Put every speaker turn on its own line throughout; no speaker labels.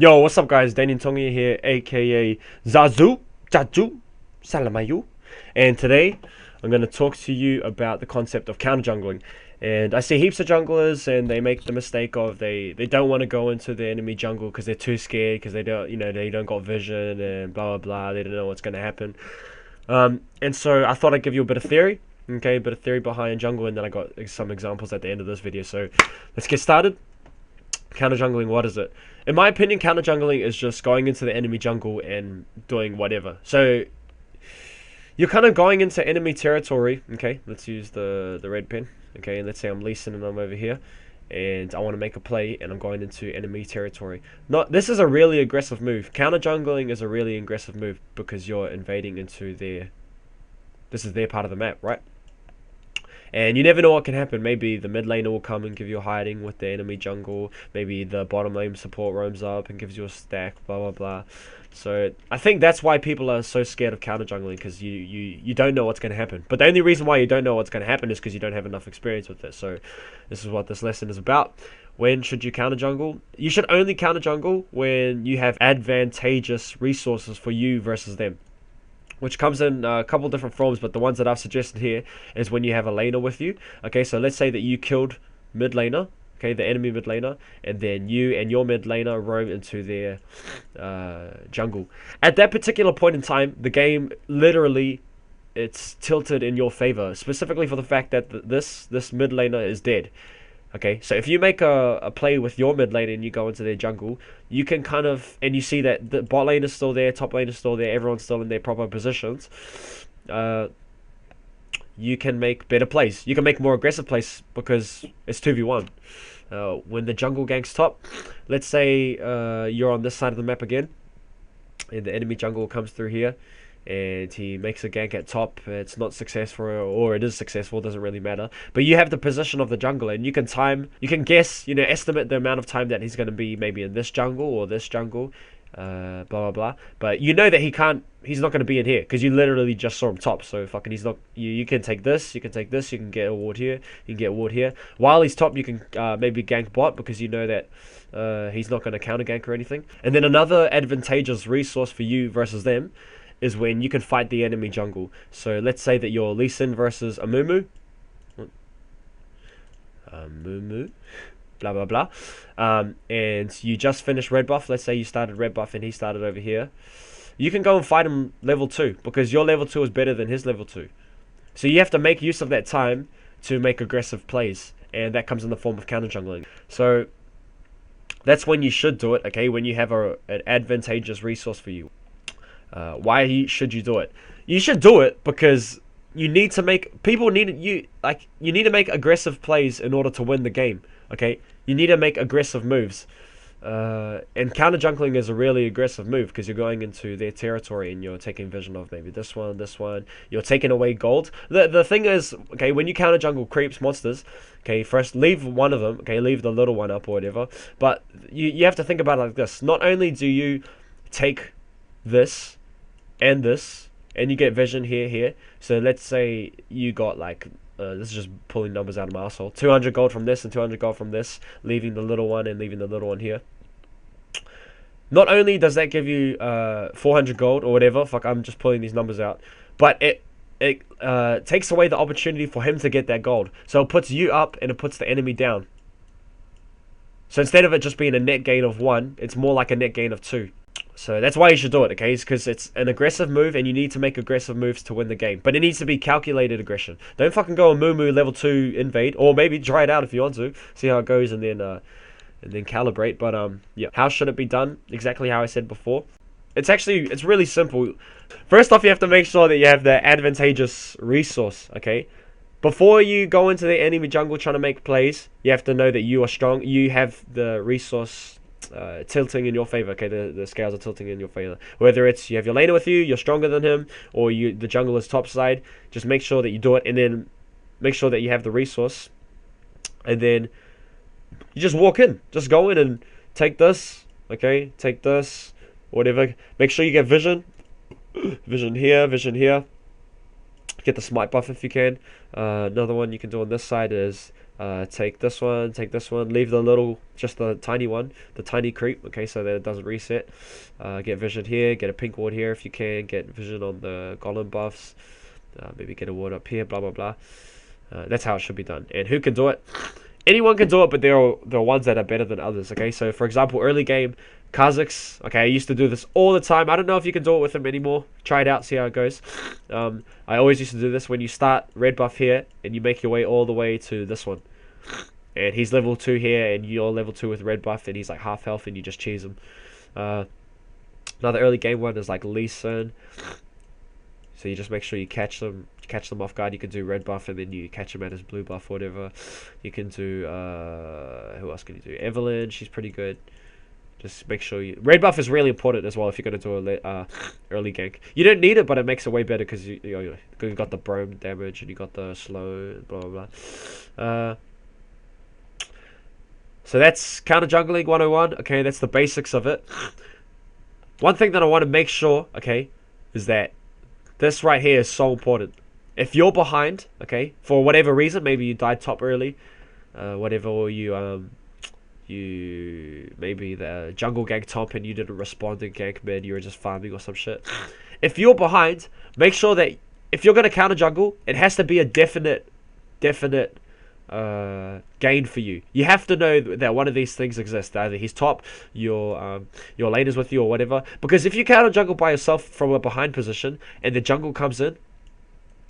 Yo, what's up, guys? Danyon Togia here, aka Zazu, Jaju, Salamayu. And today, I'm going to talk to you about the concept of counter jungling. And I see heaps of junglers, and they make the mistake of they don't want to go into the enemy jungle because they're too scared, because they don't, they don't got vision and blah blah blah. They don't know what's going to happen. And so I thought I'd give you a bit of theory, okay, a bit of theory behind jungle, and then I got some examples at the end of this video. So let's get started. Counter jungling, what is it? In my opinion, counter jungling is just going into the enemy jungle and doing whatever. So you're kind of going into enemy territory. Okay, let's use the red pen. Okay, and let's say I'm Lee Sin and I'm over here, and I want to make a play, and I'm going into enemy territory. This is a really aggressive move. Counter jungling is a really aggressive move because you're invading into their. This is their part of the map, right? And you never know what can happen. Maybe the mid laner will come and give you a hiding with the enemy jungle. Maybe the bottom lane support roams up and gives you a stack, blah, blah, blah. So I think that's why people are so scared of counter jungling, because you don't know what's going to happen. But the only reason why you don't know what's going to happen is because you don't have enough experience with it. So this is what this lesson is about. When should you counter jungle? You should only counter jungle when you have advantageous resources for you versus them, which comes in a couple different forms, but the ones that I've suggested here is when you have a laner with you. Okay, so let's say that you killed mid laner, okay, the enemy mid laner, and then you and your mid laner roam into their jungle. At that particular point in time, the game literally, it's tilted in your favor, specifically for the fact that this mid laner is dead. Okay, so if you make a play with your mid lane and you go into their jungle, you can kind of, and you see that the bot lane is still there, top lane is still there, everyone's still in their proper positions, you can make better plays. You can make more aggressive plays because it's 2v1. When the jungle ganks top, let's say you're on this side of the map again, and the enemy jungle comes through here, and he makes a gank at top. It's not successful, or it is successful, doesn't really matter. But you have the position of the jungle, and you can guess, estimate the amount of time that he's going to be maybe in this jungle or this jungle, blah blah blah. But you know that he's not going to be in here because you literally just saw him top. So fucking he's not. You can take this, you can take this, you can get a ward here, you can get a ward here. While he's top, you can maybe gank bot because you know that he's not going to counter gank or anything. And then another advantageous resource for you versus them is when you can fight the enemy jungle. So let's say that you're Lee Sin versus a Mumu. Mumu. Blah, blah, blah. And you just finished red buff. Let's say you started red buff and he started over here. You can go and fight him level 2 because your level 2 is better than his level 2. So you have to make use of that time to make aggressive plays. And that comes in the form of counter jungling. So that's when you should do it, okay? When you have an advantageous resource for you. Why should you do it? You should do it because you need to make you need to make aggressive plays in order to win the game. Okay, you need to make aggressive moves, and counter jungling is a really aggressive move because you're going into their territory and you're taking vision of maybe this one. You're taking away gold. The thing is, okay, when you counter jungle creeps monsters, okay, first leave one of them. Okay, leave the little one up or whatever. But you have to think about it like this. Not only do you take this and this, and you get vision here. So let's say you got like, this is just pulling numbers out of my asshole, 200 gold from this and 200 gold from this, leaving the little one and leaving the little one here. Not only does that give you 400 gold or whatever, fuck, I'm just pulling these numbers out, but it takes away the opportunity for him to get that gold. So it puts you up and it puts the enemy down. So instead of it just being a net gain of 1, it's more like a net gain of 2. So that's why you should do it, okay? It's because it's an aggressive move and you need to make aggressive moves to win the game. But it needs to be calculated aggression. Don't fucking go and Mumu level 2 invade, or maybe try it out if you want to. See how it goes and then calibrate. But yeah, how should it be done? Exactly how I said before. It's really simple. First off, you have to make sure that you have the advantageous resource, okay? Before you go into the enemy jungle trying to make plays, you have to know that you are strong. You have the resource tilting in your favor, okay? The scales are tilting in your favor. Whether it's you have your laner with you, you're stronger than him, or the jungle is top side, just make sure that you do it, and then make sure that you have the resource, and then you just walk in. Just go in and take this, okay? Take this, whatever. Make sure you get vision. Vision here, vision here. Get the smite buff if you can. Another one you can do on this side is Take this one, leave the little, just the tiny one, the tiny creep, okay, so that it doesn't reset. Get vision here, get a pink ward here if you can, get vision on the golem buffs, maybe get a ward up here, blah blah blah. That's how it should be done. And who can do it? Anyone can do it, but there are ones that are better than others, okay? So for example, early game, Kha'Zix, okay, I used to do this all the time. I don't know if you can do it with him anymore. Try it out, see how it goes. I always used to do this when you start red buff here and you make your way all the way to this one. And he's level 2 here and you're level 2 with red buff and he's like half health and you just cheese him. Another early game one is like Lee Sin. So you just make sure you catch them off guard. You can do red buff and then you catch them at his blue buff or whatever. You can do, who else can you do? Evelyn, she's pretty good. Just make sure you... Red buff is really important as well if you're going to do a early gank. You don't need it, but it makes it way better because you got the brome damage and you got the slow, blah, blah, blah. So that's counter jungling 101. Okay, that's the basics of it. One thing that I want to make sure, okay, is that this right here is so important. If you're behind, okay, for whatever reason, maybe you died top early, whatever, or you maybe the jungle gank top and you didn't respond to gank mid, you were just farming or some shit. If you're behind, make sure that if you're gonna counter jungle, it has to be a definite gain for you. You have to know that one of these things exists. Either he's top, your lane is with you or whatever. Because if you counter jungle by yourself from a behind position and the jungle comes in,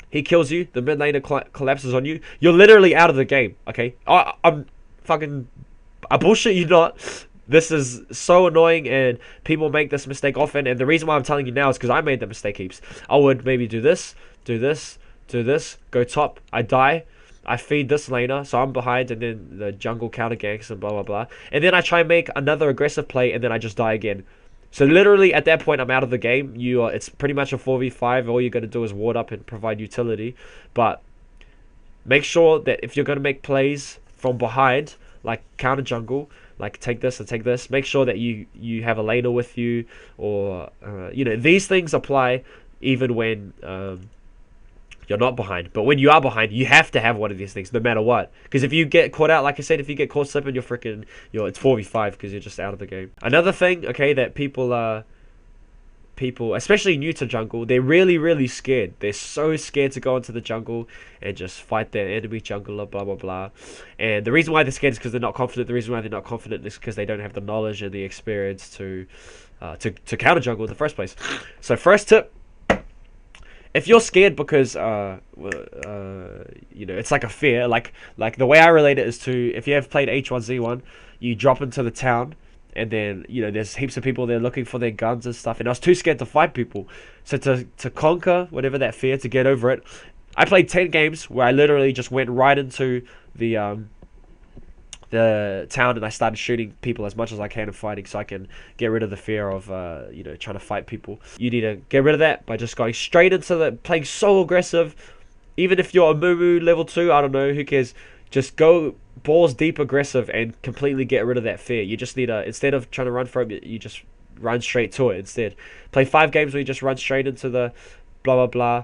he kills you, the mid laner collapses on you, you're literally out of the game. Okay, I'm fucking. I bullshit you not. This is so annoying and people make this mistake often, and the reason why I'm telling you now is because I made the mistake heaps. I would maybe do this, go top, I die, I feed this laner, so I'm behind, and then the jungle counter ganks and blah blah blah, and then I try and make another aggressive play and then I just die again. So literally at that point I'm out of the game. It's pretty much a 4v5, all you're going to do is ward up and provide utility, but make sure that if you're going to make plays from behind, like counter jungle, like take this and take this, make sure that you have a laner with you, or these things apply even when you're not behind. But when you are behind, you have to have one of these things no matter what, because if you get caught out, like I said, if you get caught slipping, you're freaking, it's 4v5 because you're just out of the game. Another thing, okay, that people especially new to jungle, they're really scared. They're so scared to go into the jungle and just fight their enemy jungler, blah blah blah. And the reason why they're scared is because they're not confident. The reason why they're not confident is because they don't have the knowledge and the experience to counter jungle in the first place. So first tip, if you're scared because it's like a fear, like the way I relate it is to, if you have played H1Z1, you drop into the town and then there's heaps of people there looking for their guns and stuff, and I was too scared to fight people. So to conquer whatever that fear, to get over it, I played 10 games where I literally just went right into the town and I started shooting people as much as I can and fighting, so I can get rid of the fear of trying to fight people. You need to get rid of that by just going straight into playing so aggressive. Even if you're a Mumu level 2, I don't know, who cares, just go balls deep aggressive and completely get rid of that fear. You just need instead of trying to run from it, you just run straight to it instead. Play 5 games where you just run straight into the blah blah blah.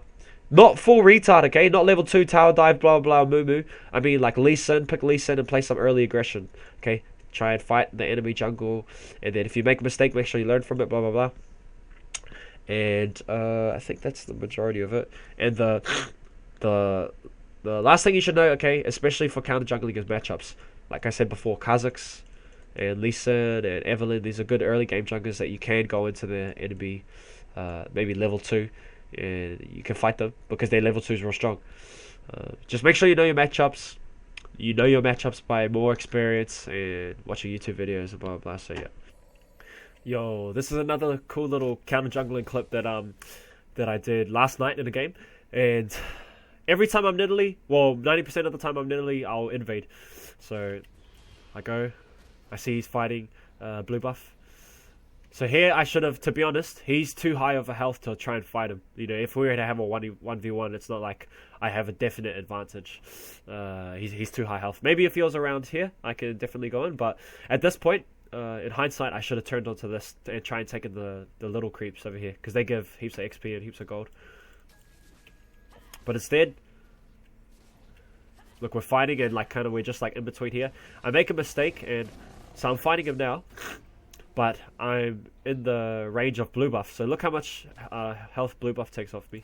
Not full retard, okay? Not level 2 tower dive, blah blah blah, Mumu. I mean like Lee Sin, pick Lee Sin and play some early aggression, okay? Try and fight the enemy jungle, and then if you make a mistake, make sure you learn from it, blah blah blah. And I think that's the majority of it. And the last thing you should know, okay, especially for counter jungling, is matchups. Like I said before, Kha'Zix and Lee Sin and Evelyn, these are good early game junglers that you can go into the enemy, maybe level 2, and you can fight them because their level 2 is real strong. Just make sure you know your matchups. You know your matchups by more experience and watching YouTube videos and blah blah blah. So yeah. Yo, this is another cool little counter jungling clip that I did last night in a game, and every time I'm Nidalee, well, 90% of the time I'm Nidalee, I'll invade. So I go, I see he's fighting blue buff. So here I should have, to be honest, he's too high of a health to try and fight him. If we were to have a 1v1, it's not like I have a definite advantage. He's too high health. Maybe if he was around here, I could definitely go in. But at this point, in hindsight, I should have turned onto this and try and take in the little creeps over here, because they give heaps of XP and heaps of gold. But instead, Look, we're fighting and like kind of we're just like in between here. I make a mistake and so I'm fighting him now, but I'm in the range of blue buff. So look how much health blue buff takes off me.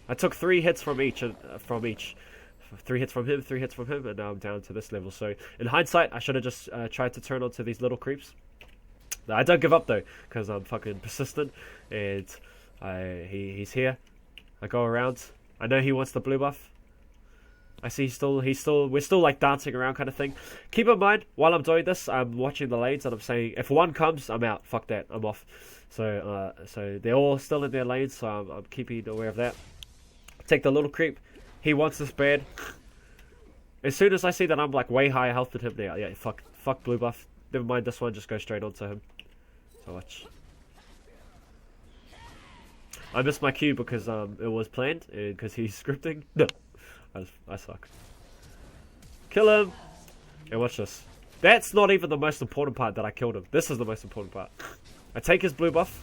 I took 3 hits from each. 3 hits from him, 3 hits from him, and now I'm down to this level. So in hindsight, I should have just tried to turn onto these little creeps. No, I don't give up though, because I'm fucking persistent, and he's here. I go around. I know he wants the blue buff. I see we're still like dancing around kind of thing. Keep in mind, while I'm doing this, I'm watching the lanes and I'm saying, if one comes, I'm out. Fuck that, I'm off. So they're all still in their lanes, so I'm keeping aware of that. Take the little creep. He wants this bad. As soon as I see that I'm like way higher health than him now, yeah, fuck blue buff. Never mind this one, just go straight onto him. So watch. I missed my cue because it was planned and because he's scripting. No, I suck. Kill him. And watch this. That's not even the most important part that I killed him. This is the most important part. I take his blue buff,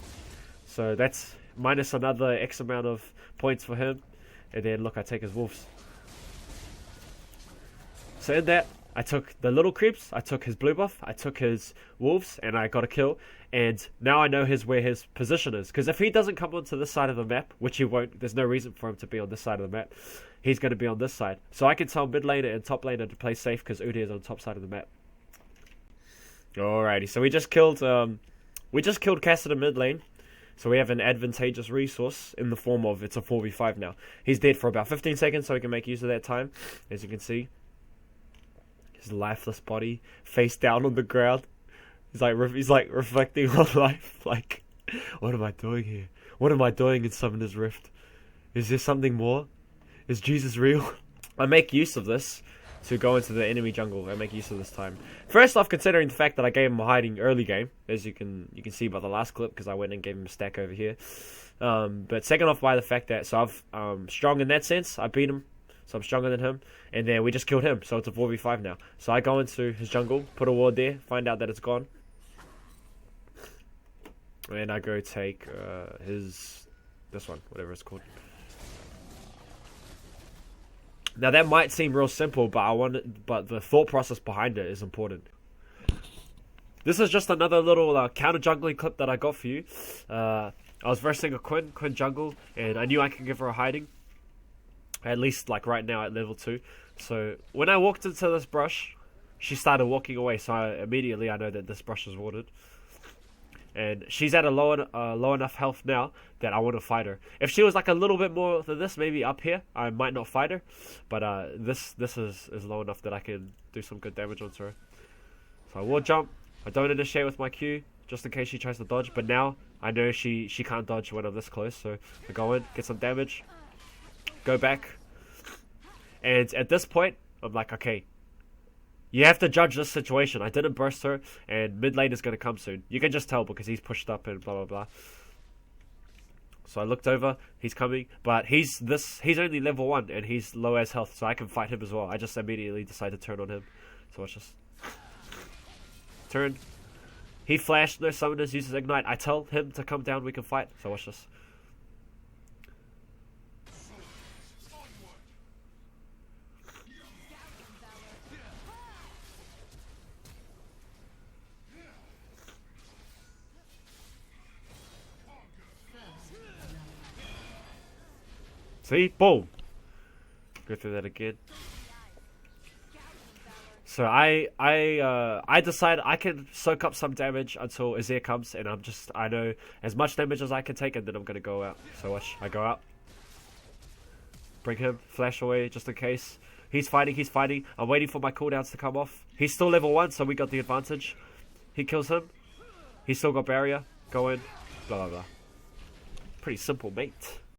so that's minus another X amount of points for him. And then look, I take his wolves. So in that, I took the little creeps, I took his blue buff, I took his wolves, and I got a kill. And now I know where his position is. Because if he doesn't come onto this side of the map, which he won't, there's no reason for him to be on this side of the map. He's going to be on this side. So I can tell mid laner and top laner to play safe because Udyr is on the top side of the map. Alrighty, so we just killed Cassidy mid lane. So we have an advantageous resource in the form of it's a 4v5 now. He's dead for about 15 seconds, so we can make use of that time. As you can see, his lifeless body face down on the ground. He's like reflecting on life. Like, what am I doing here? What am I doing in Summoner's Rift? Is there something more? Is Jesus real? I make use of this to go into the enemy jungle and make use of this time. First off, considering the fact that I gave him a hiding early game, as you can see by the last clip, because I went and gave him a stack over here. But second off, by the fact that I'm strong in that sense. I beat him, so I'm stronger than him, and then we just killed him, so it's a 4v5 now. So I go into his jungle, put a ward there, find out that it's gone, and I go take this one, whatever it's called. Now that might seem real simple, but the thought process behind it is important. This is just another little counter jungling clip that I got for you. I was versing a Quinn jungle, and I knew I could give her a hiding. At least like right now at level 2. So when I walked into this brush, she started walking away. So immediately I know that this brush is warded. And she's at a low enough health now that I want to fight her. If she was like a little bit more than this, maybe up here, I might not fight her. But this is low enough that I can do some good damage onto her. So I ward jump. I don't initiate with my Q, just in case she tries to dodge. But now I know she can't dodge when I'm this close. So I go in, get some damage, go back. And at this point, I'm like, okay, you have to judge this situation. I didn't burst her, and mid lane is going to come soon. You can just tell because he's pushed up and blah, blah, blah. So I looked over. He's coming, but he's only level 1, and he's low as health, so I can fight him as well. I just immediately decide to turn on him. So watch this. Turn. He flashed, no summoners, uses ignite. I tell him to come down, we can fight. So watch this. See? Boom! Go through that again. So I decide I can soak up some damage until Azir comes, and I know as much damage as I can take, and then I'm gonna go out. So watch, I go out. Bring him, flash away just in case. He's fighting. I'm waiting for my cooldowns to come off. He's still level 1, so we got the advantage. He kills him. He's still got barrier. Go in. Blah blah blah. Pretty simple, mate.